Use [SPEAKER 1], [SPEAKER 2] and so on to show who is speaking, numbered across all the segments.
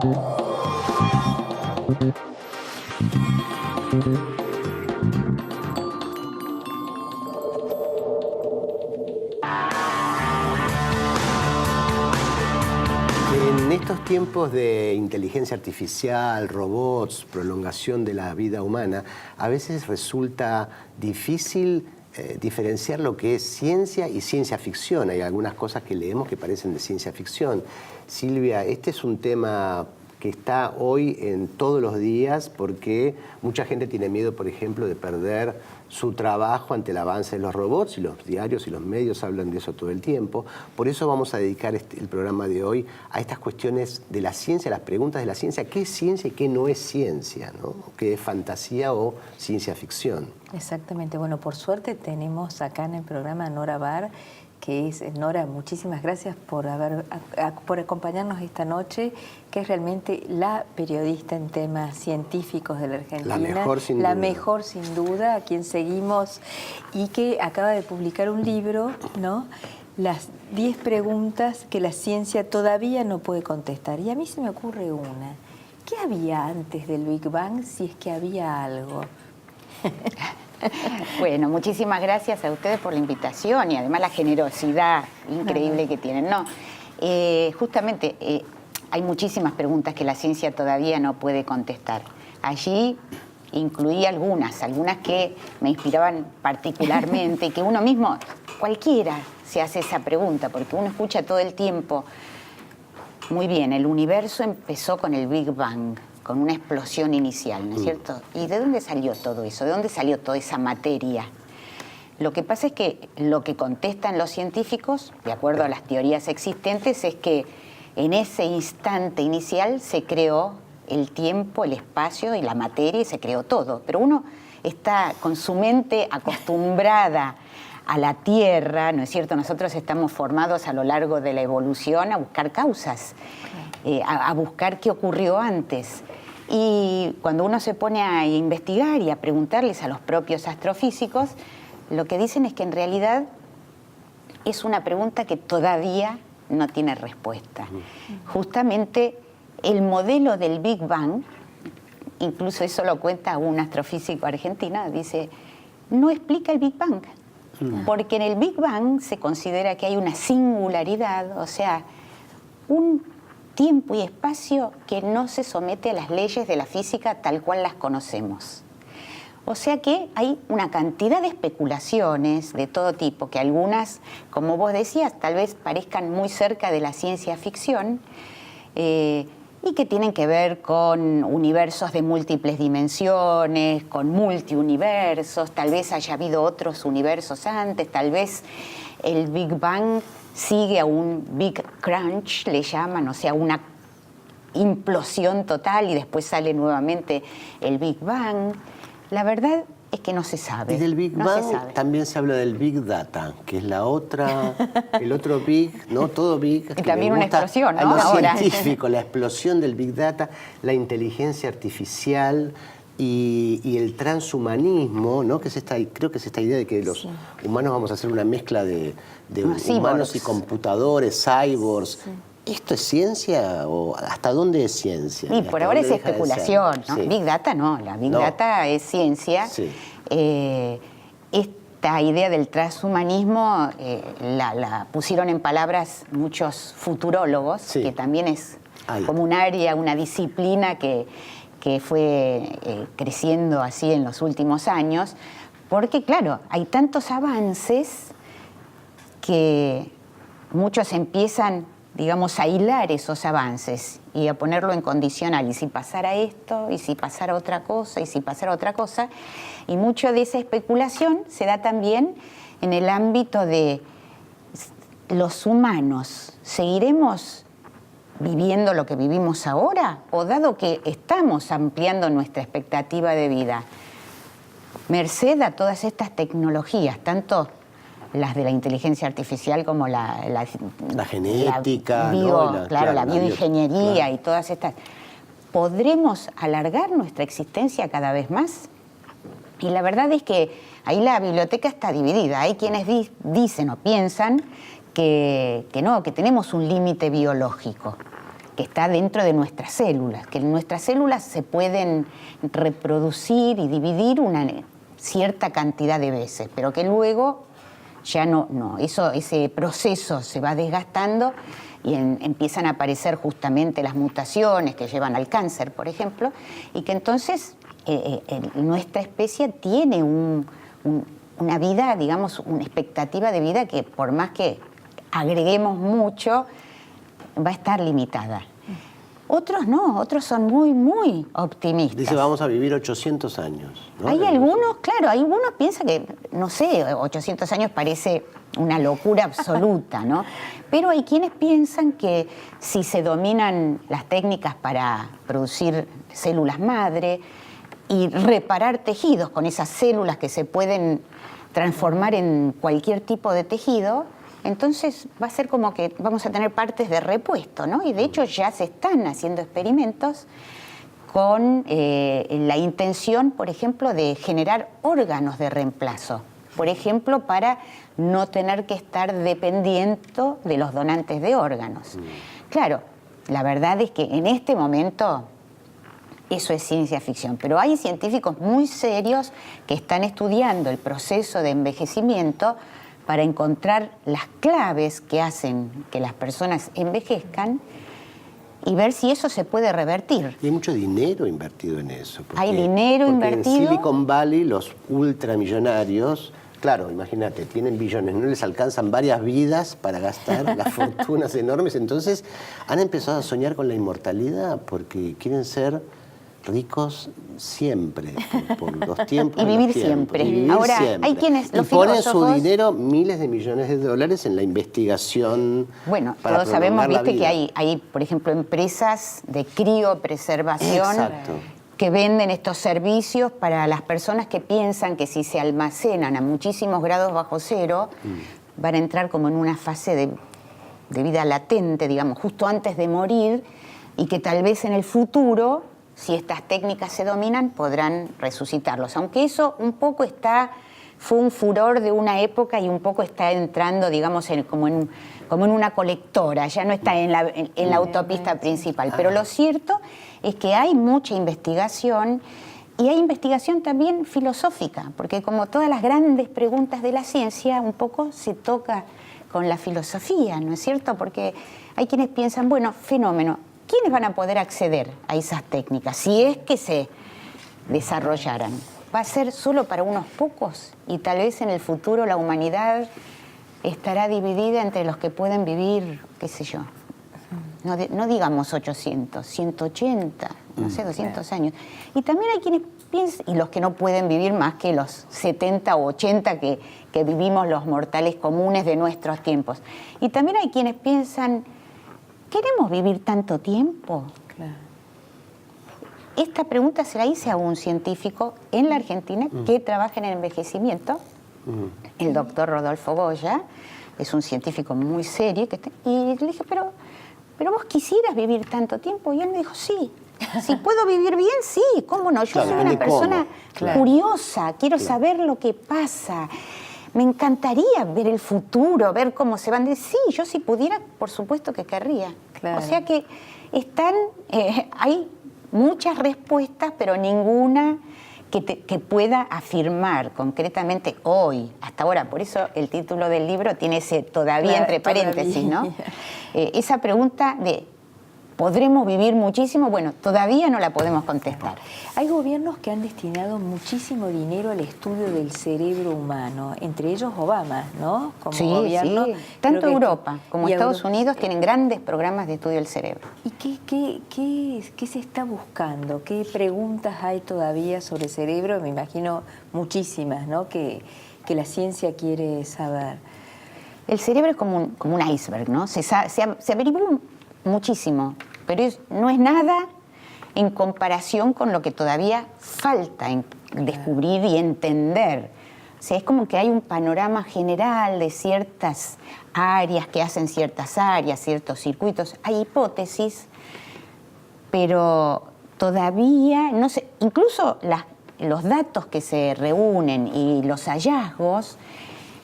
[SPEAKER 1] En estos tiempos de inteligencia artificial, robots, prolongación de la vida humana, a veces resulta difícil diferenciar lo que es ciencia y ciencia ficción. Hay algunas cosas que leemos que parecen de ciencia ficción. Silvia, este es un tema que está hoy en todos los días porque mucha gente tiene miedo, por ejemplo, de perder su trabajo ante el avance de los robots, y los diarios y los medios hablan de eso todo el tiempo. Por eso vamos a dedicar el programa de hoy a estas cuestiones de la ciencia, las preguntas de la ciencia. ¿Qué es ciencia y qué no es ciencia, ¿no? ¿Qué es fantasía o ciencia ficción?
[SPEAKER 2] Exactamente. Bueno, por suerte tenemos acá en el programa a Nora Bar, que es, Nora, muchísimas gracias por acompañarnos esta noche, que es realmente la periodista en temas científicos de la Argentina. La mejor sin duda, a quien seguimos, y que acaba de publicar un libro, ¿no? Las 10 preguntas que la ciencia todavía no puede contestar. Y a mí se me ocurre una. ¿Qué había antes del Big Bang, si es que había algo?
[SPEAKER 3] Bueno, muchísimas gracias a ustedes por la invitación y además la generosidad increíble que tienen. No, justamente hay muchísimas preguntas que la ciencia todavía no puede contestar. Allí incluí algunas que me inspiraban particularmente, que uno mismo, cualquiera se hace esa pregunta, porque uno escucha todo el tiempo, muy bien, el universo empezó con el Big Bang, con una explosión inicial, ¿no es cierto? ¿Y de dónde salió todo eso? ¿De dónde salió toda esa materia? Lo que pasa es que lo que contestan los científicos, de acuerdo a las teorías existentes, es que en ese instante inicial se creó el tiempo, el espacio y la materia, y se creó todo. Pero uno está con su mente acostumbrada a la Tierra, ¿no es cierto? Nosotros estamos formados a lo largo de la evolución a buscar causas, a buscar qué ocurrió antes. Y cuando uno se pone a investigar y a preguntarles a los propios astrofísicos, lo que dicen es que en realidad es una pregunta que todavía no tiene respuesta. Justamente el modelo del Big Bang, incluso eso lo cuenta un astrofísico argentino, dice, no explica el Big Bang, porque en el Big Bang se considera que hay una singularidad, o sea, un tiempo y espacio que no se somete a las leyes de la física tal cual las conocemos. O sea que hay una cantidad de especulaciones de todo tipo, que algunas, como vos decías, tal vez parezcan muy cerca de la ciencia ficción, y que tienen que ver con universos de múltiples dimensiones, con multiuniversos, tal vez haya habido otros universos antes, tal vez el Big Bang sigue a un Big Crunch, le llaman, o sea, una implosión total y después sale nuevamente el Big Bang. La verdad es que no se sabe.
[SPEAKER 1] Y del Big Bang también se habla del Big Data, que es la otra, el otro Big, ¿no? Todo Big.
[SPEAKER 3] Y también una explosión, ¿no?
[SPEAKER 1] A lo
[SPEAKER 3] Ahora.
[SPEAKER 1] científico, la explosión del Big Data, la inteligencia artificial y el transhumanismo, ¿no? Que es creo que es esta idea de que los humanos vamos a hacer una mezcla de humanos y computadores, cyborgs. Sí. ¿Esto es ciencia o hasta dónde es ciencia?
[SPEAKER 3] Y por ahora es especulación, ¿no? Sí. Big Data no, la Big Data es ciencia. Sí. Esta idea del transhumanismo la pusieron en palabras muchos futurólogos, que también es como un área, una disciplina que fue creciendo así en los últimos años, porque claro, hay tantos avances que muchos empiezan, digamos, a hilar esos avances y a ponerlo en condicional. Y si pasara esto, y si pasara otra cosa, y si pasara otra cosa. Y mucho de esa especulación se da también en el ámbito de los humanos. ¿Seguiremos viviendo lo que vivimos ahora? O dado que estamos ampliando nuestra expectativa de vida, merced a todas estas tecnologías, tanto las de la inteligencia artificial como la
[SPEAKER 1] genética,
[SPEAKER 3] la bioingeniería y todas estas, ¿podremos alargar nuestra existencia cada vez más? Y la verdad es que ahí la biblioteca está dividida. Hay quienes dicen o piensan que no, que tenemos un límite biológico, que está dentro de nuestras células, que nuestras células se pueden reproducir y dividir una cierta cantidad de veces, pero que luego ya no, ese proceso se va desgastando y empiezan a aparecer justamente las mutaciones que llevan al cáncer, por ejemplo, y que entonces nuestra especie tiene una vida, digamos, una expectativa de vida que por más que agreguemos mucho, va a estar limitada. Otros no, otros son muy, muy optimistas.
[SPEAKER 1] Dice, vamos a vivir 800 años, ¿no?
[SPEAKER 3] Hay algunos, claro, hay algunos piensan que, no sé, 800 años parece una locura absoluta, ¿no? Pero hay quienes piensan que si se dominan las técnicas para producir células madre y reparar tejidos con esas células que se pueden transformar en cualquier tipo de tejido, entonces va a ser como que vamos a tener partes de repuesto, ¿no? Y de hecho ya se están haciendo experimentos con la intención, por ejemplo, de generar órganos de reemplazo. Por ejemplo, para no tener que estar dependiendo de los donantes de órganos. Claro, la verdad es que en este momento eso es ciencia ficción, pero hay científicos muy serios que están estudiando el proceso de envejecimiento para encontrar las claves que hacen que las personas envejezcan y ver si eso se puede revertir.
[SPEAKER 1] Y hay mucho dinero invertido en eso.
[SPEAKER 3] Hay dinero invertido.
[SPEAKER 1] En Silicon Valley los ultramillonarios, claro, imagínate, tienen billones, no les alcanzan varias vidas para gastar las fortunas enormes, entonces han empezado a soñar con la inmortalidad porque quieren ser ricos siempre, por los tiempos.
[SPEAKER 3] Y vivir siempre. Ahora,
[SPEAKER 1] siempre.
[SPEAKER 3] hay quienes, los
[SPEAKER 1] ponen
[SPEAKER 3] filósofos,
[SPEAKER 1] su dinero, miles de millones de dólares, en la investigación.
[SPEAKER 3] Bueno,
[SPEAKER 1] para
[SPEAKER 3] todos sabemos,
[SPEAKER 1] prolongar la
[SPEAKER 3] viste, que
[SPEAKER 1] vida.
[SPEAKER 3] hay, por ejemplo, empresas de criopreservación
[SPEAKER 1] Exacto.
[SPEAKER 3] que venden estos servicios para las personas que piensan que si se almacenan a muchísimos grados bajo cero, van a entrar como en una fase de vida latente, digamos, justo antes de morir, y que tal vez en el futuro, si estas técnicas se dominan, podrán resucitarlos. Aunque eso un poco fue un furor de una época y un poco está entrando, digamos, como en una colectora, ya no está en la autopista principal. Pero lo cierto es que hay mucha investigación y hay investigación también filosófica, porque como todas las grandes preguntas de la ciencia, un poco se toca con la filosofía, ¿no es cierto? Porque hay quienes piensan, bueno, fenómeno, ¿quiénes van a poder acceder a esas técnicas si es que se desarrollaran? ¿Va a ser solo para unos pocos? Y tal vez en el futuro la humanidad estará dividida entre los que pueden vivir, qué sé yo, no digamos 800, 180, no sé, 200 años. Y también hay quienes piensan, y los que no pueden vivir más que los 70 o 80 que vivimos los mortales comunes de nuestros tiempos. Y también hay quienes piensan, ¿queremos vivir tanto tiempo?
[SPEAKER 2] Claro.
[SPEAKER 3] Esta pregunta se la hice a un científico en la Argentina que trabaja en el envejecimiento, el doctor Rodolfo Goya, es un científico muy serio, y le dije, pero vos quisieras vivir tanto tiempo, y él me dijo, sí, si puedo vivir bien, sí, ¿cómo no? Yo
[SPEAKER 1] Claro,
[SPEAKER 3] soy una
[SPEAKER 1] depende
[SPEAKER 3] persona
[SPEAKER 1] cómo.
[SPEAKER 3] curiosa, quiero saber lo que pasa. Me encantaría ver el futuro, ver cómo se van. Sí, yo si pudiera, por supuesto que querría.
[SPEAKER 2] Claro.
[SPEAKER 3] O sea que hay muchas respuestas, pero ninguna que pueda afirmar concretamente hoy, hasta ahora. Por eso el título del libro tiene ese todavía
[SPEAKER 2] Claro,
[SPEAKER 3] entre paréntesis,
[SPEAKER 2] todavía.
[SPEAKER 3] ¿no? Esa pregunta de ¿podremos vivir muchísimo? Bueno, todavía no la podemos contestar.
[SPEAKER 2] Hay gobiernos que han destinado muchísimo dinero al estudio del cerebro humano, entre ellos Obama, ¿no? Como
[SPEAKER 3] Sí,
[SPEAKER 2] gobierno,
[SPEAKER 3] sí.
[SPEAKER 2] creo
[SPEAKER 3] Tanto
[SPEAKER 2] que
[SPEAKER 3] Europa como
[SPEAKER 2] y
[SPEAKER 3] Estados
[SPEAKER 2] Europa.
[SPEAKER 3] Unidos tienen grandes programas de estudio del cerebro.
[SPEAKER 2] ¿Y qué se está buscando? ¿Qué preguntas hay todavía sobre el cerebro? Me imagino muchísimas, ¿no? Que la ciencia quiere saber.
[SPEAKER 3] El cerebro es como un iceberg, ¿no? Se averiguó muchísimo, pero no es nada en comparación con lo que todavía falta descubrir y entender. O sea, es como que hay un panorama general de ciertas áreas que hacen ciertas áreas, ciertos circuitos. Hay hipótesis, pero todavía no sé, incluso los datos que se reúnen y los hallazgos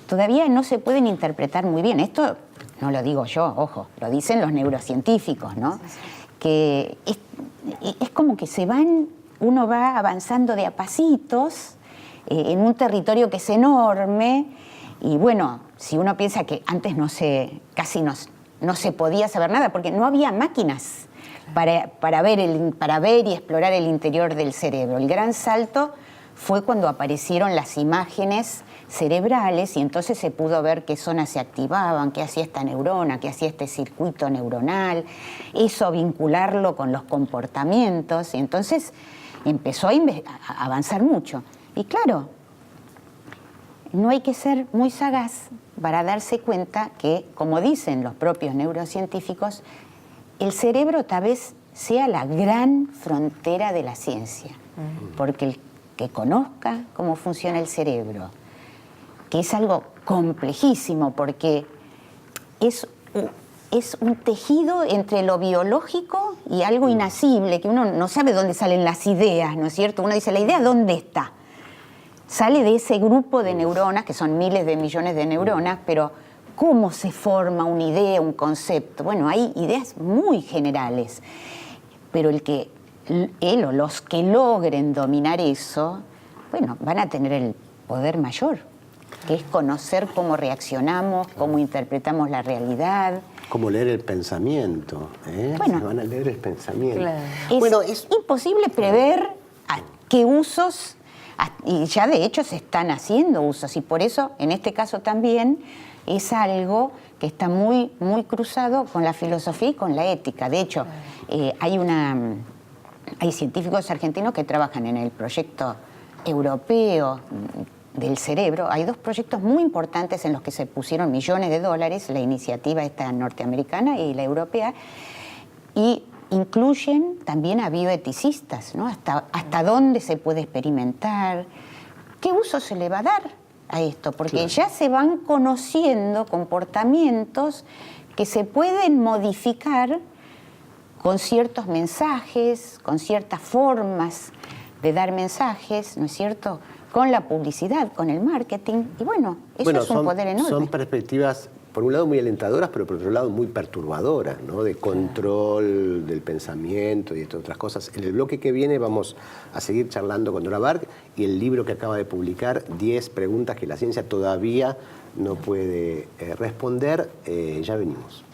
[SPEAKER 3] todavía no se pueden interpretar muy bien. Esto no lo digo yo, ojo, lo dicen los neurocientíficos, ¿no? que es como que uno va avanzando de a pasitos en un territorio que es enorme. Y bueno, si uno piensa que antes casi no se podía saber nada, porque no había máquinas para ver y explorar el interior del cerebro. El gran salto fue cuando aparecieron las imágenes cerebrales y entonces se pudo ver qué zonas se activaban, qué hacía esta neurona, qué hacía este circuito neuronal, eso vincularlo con los comportamientos, y entonces empezó a avanzar mucho. Y claro, no hay que ser muy sagaz para darse cuenta que, como dicen los propios neurocientíficos, el cerebro tal vez sea la gran frontera de la ciencia, porque el que conozca cómo funciona el cerebro, que es algo complejísimo, porque es un tejido entre lo biológico y algo inasible, que uno no sabe dónde salen las ideas, ¿no es cierto? Uno dice, ¿la idea dónde está? Sale de ese grupo de neuronas, que son miles de millones de neuronas, pero ¿cómo se forma una idea, un concepto? Bueno, hay ideas muy generales, pero los que logren dominar eso, bueno, van a tener el poder mayor, que es conocer cómo reaccionamos, cómo interpretamos la realidad.
[SPEAKER 1] Cómo leer el pensamiento, ¿eh?
[SPEAKER 3] Bueno,
[SPEAKER 1] se van a leer el pensamiento.
[SPEAKER 2] Claro.
[SPEAKER 3] Es imposible prever a qué usos, y ya de hecho se están haciendo usos, y por eso en este caso también es algo que está muy, muy cruzado con la filosofía y con la ética. De hecho, hay científicos argentinos que trabajan en el proyecto europeo del cerebro. Hay dos proyectos muy importantes en los que se pusieron millones de dólares, la iniciativa esta norteamericana y la europea, y incluyen también a bioeticistas, ¿no? Hasta dónde se puede experimentar, qué uso se le va a dar a esto, porque ya se van conociendo comportamientos que se pueden modificar con ciertos mensajes, con ciertas formas de dar mensajes, ¿no es cierto?, con la publicidad, con el marketing, y bueno, eso es un poder enorme.
[SPEAKER 1] Son perspectivas, por un lado, muy alentadoras, pero por otro lado muy perturbadoras, ¿no? De control del pensamiento y de otras cosas. En el bloque que viene vamos a seguir charlando con Nora Bark y el libro que acaba de publicar, 10 preguntas que la ciencia todavía no puede responder. Ya venimos.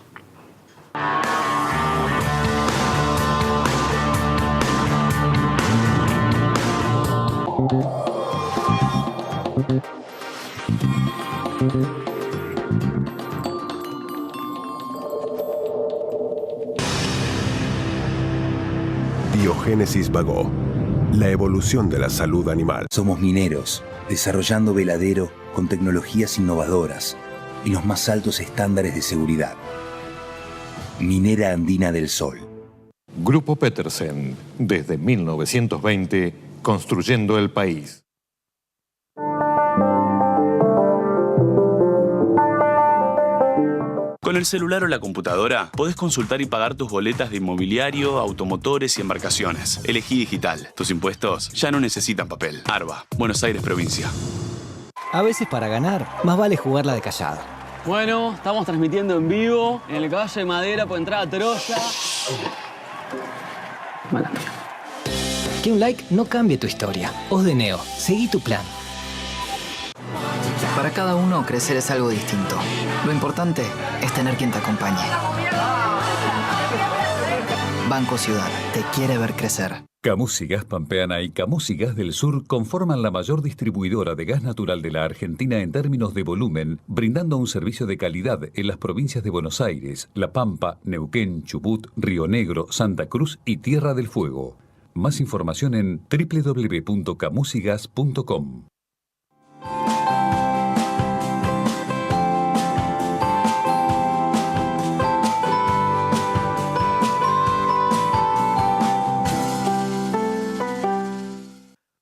[SPEAKER 4] Biogénesis Vagó, la evolución de la salud animal.
[SPEAKER 5] Somos mineros, desarrollando veladero con tecnologías innovadoras y los más altos estándares de seguridad. Minera Andina del Sol.
[SPEAKER 6] Grupo Petersen, desde 1920, construyendo el país.
[SPEAKER 7] Con el celular o la computadora, podés consultar y pagar tus boletas de inmobiliario, automotores y embarcaciones. Elegí digital. Tus impuestos ya no necesitan papel. ARBA, Buenos Aires, provincia.
[SPEAKER 8] A veces para ganar, más vale jugarla de callado.
[SPEAKER 9] Bueno, estamos transmitiendo en vivo en el Caballo de Madera por entrada a Troya. Mala mía.
[SPEAKER 8] Que un like no cambie tu historia. Os de Neo, seguí tu plan.
[SPEAKER 10] Para cada uno, crecer es algo distinto. Lo importante es tener quien te acompañe. Banco Ciudad, te quiere ver crecer.
[SPEAKER 11] Camus y Gas Pampeana y Camus y Gas del Sur conforman la mayor distribuidora de gas natural de la Argentina en términos de volumen, brindando un servicio de calidad en las provincias de Buenos Aires, La Pampa, Neuquén, Chubut, Río Negro, Santa Cruz y Tierra del Fuego. Más información en www.camusigas.com.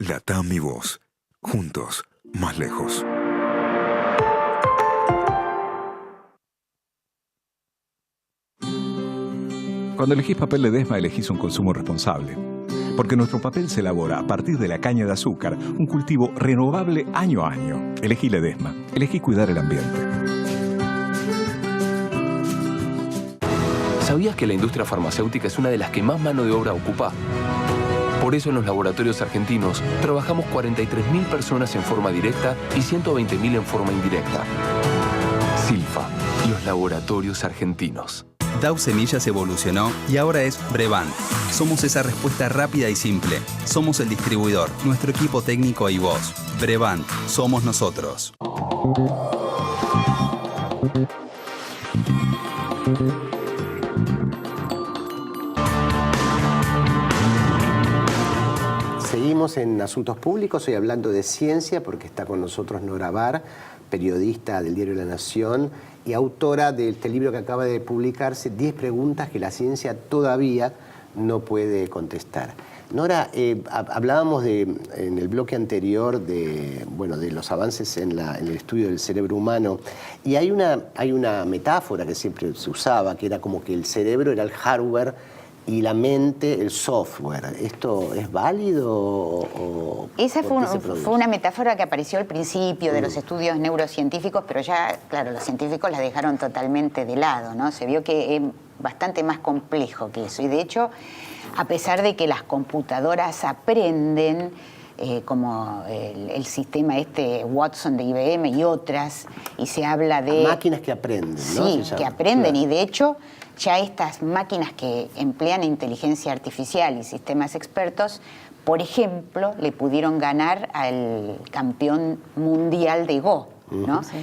[SPEAKER 4] Latam y vos, juntos, más lejos.
[SPEAKER 12] Cuando elegís papel Ledesma, elegís un consumo responsable. Porque nuestro papel se elabora a partir de la caña de azúcar, un cultivo renovable año a año. Elegí Ledesma, elegí cuidar el ambiente.
[SPEAKER 13] ¿Sabías que la industria farmacéutica es una de las que más mano de obra ocupa? Por eso en los laboratorios argentinos trabajamos 43.000 personas en forma directa y 120.000 en forma indirecta. Silfa, los laboratorios argentinos.
[SPEAKER 14] Dow Semillas evolucionó y ahora es Brevant. Somos esa respuesta rápida y simple. Somos el distribuidor, nuestro equipo técnico y vos. Brevant, somos nosotros.
[SPEAKER 1] Seguimos en Asuntos Públicos, hoy hablando de ciencia, porque está con nosotros Nora Bar, periodista del diario La Nación y autora de este libro que acaba de publicarse, 10 preguntas que la ciencia todavía no puede contestar. Nora, hablábamos en el bloque anterior de los avances en el estudio del cerebro humano, y hay una metáfora que siempre se usaba, que era como que el cerebro era el hardware y la mente el software. ¿Esto es válido?
[SPEAKER 3] Esa fue una metáfora que apareció al principio de los estudios neurocientíficos, pero ya, claro, los científicos la dejaron totalmente de lado, ¿no? Se vio que es bastante más complejo que eso. Y de hecho, a pesar de que las computadoras aprenden, como el sistema Watson de IBM y otras, y se habla de...
[SPEAKER 1] máquinas que aprenden, ¿no?
[SPEAKER 3] Sí, que aprenden, claro. Y de hecho ya estas máquinas que emplean inteligencia artificial y sistemas expertos, por ejemplo, le pudieron ganar al campeón mundial de Go, ¿no? Sí.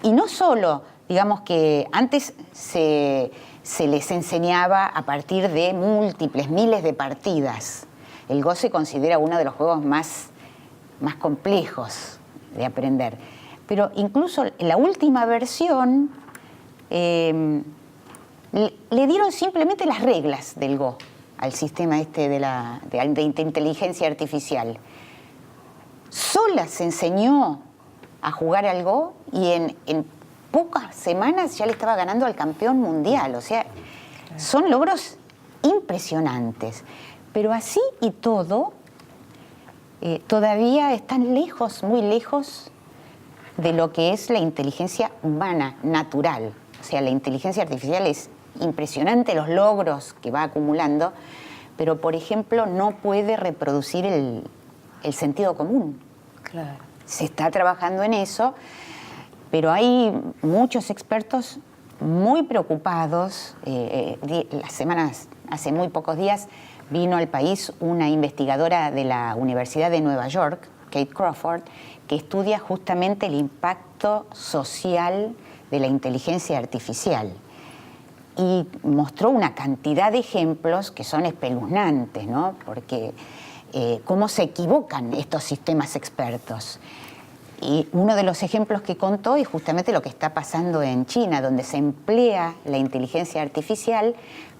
[SPEAKER 3] Y no solo, digamos que antes se les enseñaba a partir de múltiples, miles de partidas. El Go se considera uno de los juegos más complejos de aprender. Pero incluso en la última versión le dieron simplemente las reglas del Go al sistema de inteligencia artificial. Sola se enseñó a jugar al Go y en pocas semanas ya le estaba ganando al campeón mundial. O sea, son logros impresionantes. Pero así y todo, todavía están lejos, muy lejos de lo que es la inteligencia humana, natural. O sea, la inteligencia artificial es impresionante los logros que va acumulando, pero, por ejemplo, no puede reproducir el sentido común.
[SPEAKER 2] Claro. Se
[SPEAKER 3] está trabajando en eso, pero hay muchos expertos muy preocupados. Hace muy pocos días, vino al país una investigadora de la Universidad de Nueva York, Kate Crawford, que estudia justamente el impacto social de la inteligencia artificial. Y mostró una cantidad de ejemplos que son espeluznantes, ¿no? Porque cómo se equivocan estos sistemas expertos. Y uno de los ejemplos que contó es justamente lo que está pasando en China, donde se emplea la inteligencia artificial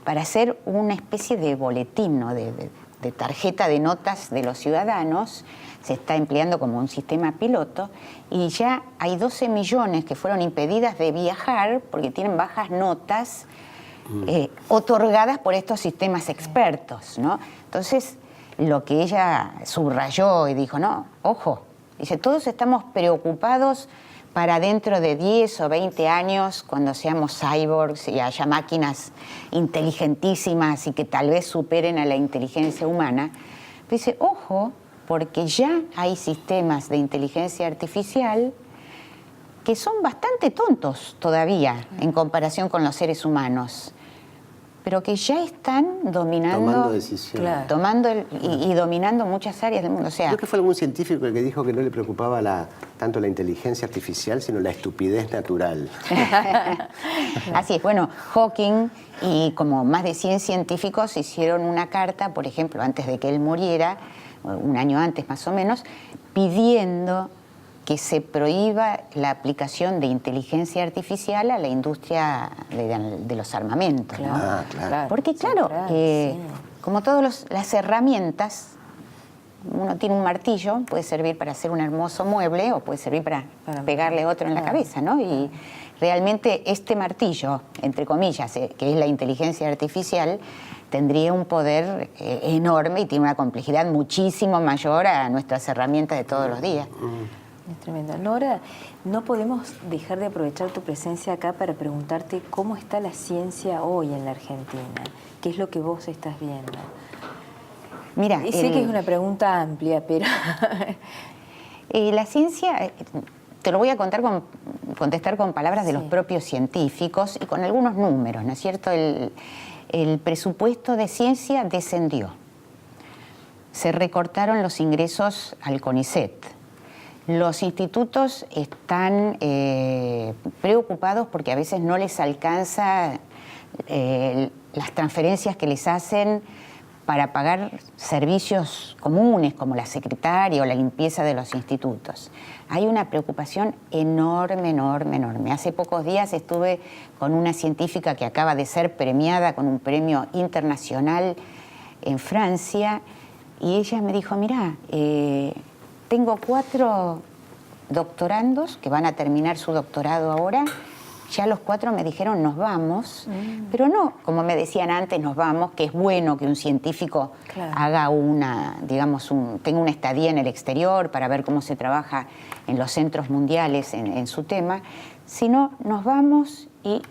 [SPEAKER 3] para hacer una especie de boletín, ¿no? de tarjeta de notas de los ciudadanos. Se está empleando como un sistema piloto y ya hay 12 millones que fueron impedidas de viajar porque tienen bajas notas otorgadas por estos sistemas expertos, ¿no? Entonces, lo que ella subrayó y dijo, no, ojo, dice, todos estamos preocupados para dentro de 10 o 20 años, cuando seamos cyborgs y haya máquinas inteligentísimas y que tal vez superen a la inteligencia humana. Dice, ojo, porque ya hay sistemas de inteligencia artificial que son bastante tontos todavía en comparación con los seres humanos, pero que ya están dominando,
[SPEAKER 1] tomando decisiones,
[SPEAKER 3] y dominando muchas áreas del mundo. O sea,
[SPEAKER 1] creo que fue algún científico el que dijo que no le preocupaba tanto la inteligencia artificial, sino la estupidez natural.
[SPEAKER 3] Así es. Bueno, Hawking y como más de 100 científicos hicieron una carta, por ejemplo, antes de que él muriera, un año antes más o menos, pidiendo que se prohíba la aplicación de inteligencia artificial a la industria de los armamentos.
[SPEAKER 2] Claro,
[SPEAKER 3] ¿no?
[SPEAKER 2] claro.
[SPEAKER 3] Porque claro, como todas las herramientas, uno tiene un martillo, puede servir para hacer un hermoso mueble o puede servir para pegarle otro en la cabeza, ¿no? Y realmente este martillo, entre comillas, que es la inteligencia artificial, tendría un poder enorme y tiene una complejidad muchísimo mayor a nuestras herramientas de todos los días.
[SPEAKER 2] Es tremendo. Nora, no podemos dejar de aprovechar tu presencia acá para preguntarte cómo está la ciencia hoy en la Argentina. ¿Qué es lo que vos estás viendo?
[SPEAKER 3] Mira,
[SPEAKER 2] y sé que es una pregunta amplia, pero...
[SPEAKER 3] la ciencia, te lo voy a contestar con palabras de los propios científicos y con algunos números, ¿no es cierto? El presupuesto de ciencia descendió. Se recortaron los ingresos al CONICET. Los institutos están preocupados porque a veces no les alcanza las transferencias que les hacen para pagar servicios comunes como la secretaria o la limpieza de los institutos. Hay una preocupación enorme, enorme, enorme. Hace pocos días estuve con una científica que acaba de ser premiada con un premio internacional en Francia y ella me dijo, mirá, tengo 4 doctorandos que van a terminar su doctorado ahora. Ya los 4 me dijeron nos vamos, pero no, como me decían antes, nos vamos, que es bueno que un científico haga tenga una estadía en el exterior para ver cómo se trabaja en los centros mundiales en su tema, sino nos vamos y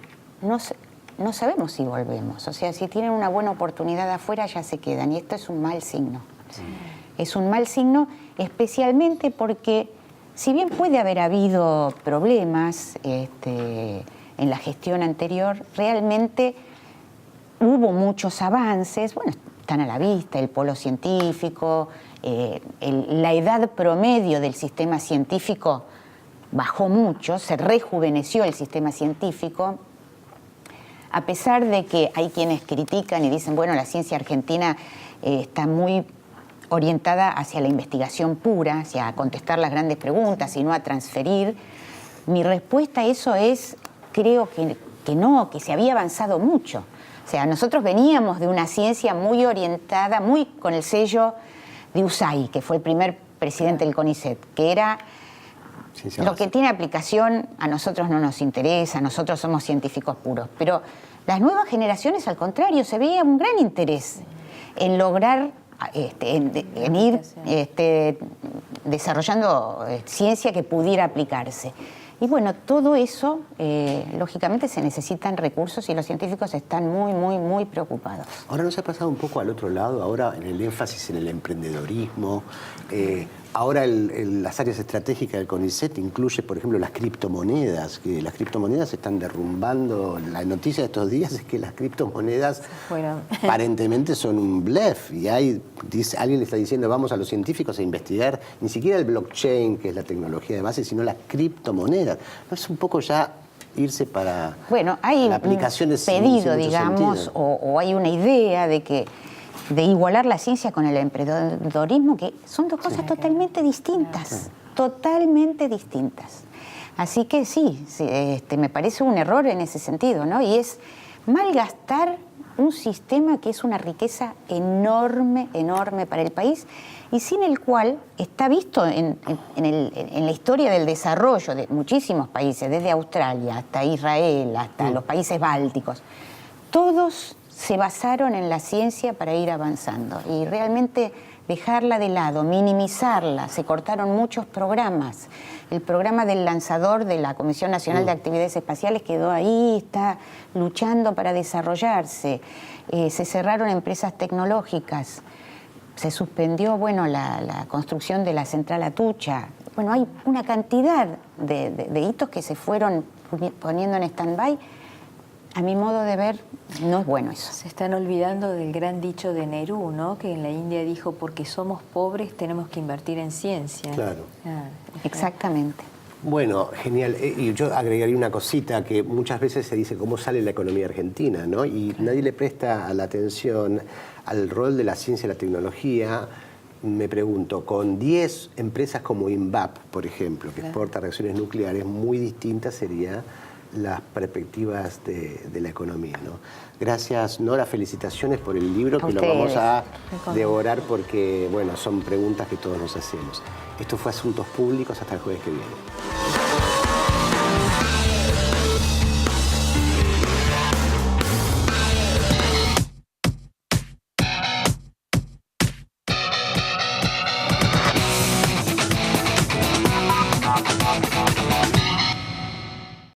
[SPEAKER 3] no sabemos si volvemos. O sea, si tienen una buena oportunidad afuera ya se quedan y esto es un mal signo. Sí. Es un mal signo especialmente porque si bien puede haber habido problemas en la gestión anterior, realmente hubo muchos avances, bueno, están a la vista, el polo científico, la edad promedio del sistema científico bajó mucho, se rejuveneció el sistema científico, a pesar de que hay quienes critican y dicen, bueno, la ciencia argentina está muy orientada hacia la investigación pura, hacia contestar las grandes preguntas y no a transferir. Mi respuesta a eso es, creo que no, que se había avanzado mucho. O sea, nosotros veníamos de una ciencia muy orientada, muy con el sello de USAID, que fue el primer presidente del CONICET, que era lo que tiene aplicación a nosotros no nos interesa, nosotros somos científicos puros. Pero las nuevas generaciones, al contrario, se veía un gran interés en lograr en ir desarrollando ciencia que pudiera aplicarse. Y bueno, todo eso, lógicamente se necesitan recursos y los científicos están muy, muy, muy preocupados.
[SPEAKER 1] Ahora nos ha pasado un poco al otro lado, ahora en el énfasis en el emprendedorismo. Ahora las áreas estratégicas del CONICET incluye, por ejemplo, las criptomonedas, que las criptomonedas se están derrumbando. La noticia de estos días es que las criptomonedas aparentemente son un bluff y alguien le está diciendo vamos a los científicos a investigar ni siquiera el blockchain, que es la tecnología de base, sino las criptomonedas. ¿No es un poco ya irse para
[SPEAKER 3] hay
[SPEAKER 1] la aplicación de
[SPEAKER 3] pedido, digamos, o hay una idea de igualar la ciencia con el emprendedorismo, que son dos cosas totalmente distintas, totalmente distintas. Así que sí, me parece un error en ese sentido, ¿no? Y es malgastar un sistema que es una riqueza enorme, enorme para el país y sin el cual está visto en la historia del desarrollo de muchísimos países, desde Australia hasta Israel, hasta los países bálticos. Todos se basaron en la ciencia para ir avanzando y realmente dejarla de lado, minimizarla, se cortaron muchos programas. El programa del lanzador de la Comisión Nacional de Actividades Espaciales quedó ahí, está luchando para desarrollarse. Se cerraron empresas tecnológicas, se suspendió la construcción de la central Atucha. Bueno, hay una cantidad de hitos que se fueron poniendo en stand-by. A mi modo de ver, no es bueno eso.
[SPEAKER 2] Se están olvidando del gran dicho de Nehru, ¿no? Que en la India dijo, porque somos pobres tenemos que invertir en ciencia.
[SPEAKER 1] Claro.
[SPEAKER 3] Exactamente.
[SPEAKER 1] Bueno, genial. Y yo agregaría una cosita, que muchas veces se dice cómo sale la economía argentina, ¿no? Y nadie le presta la atención al rol de la ciencia y la tecnología. Me pregunto, con 10 empresas como INVAP, por ejemplo, que exporta reacciones nucleares, muy distintas sería las perspectivas de la economía, ¿no? Gracias, Nora, felicitaciones por el libro, que lo vamos a devorar porque, bueno, son preguntas que todos nos hacemos. Esto fue Asuntos Públicos, hasta el jueves que viene.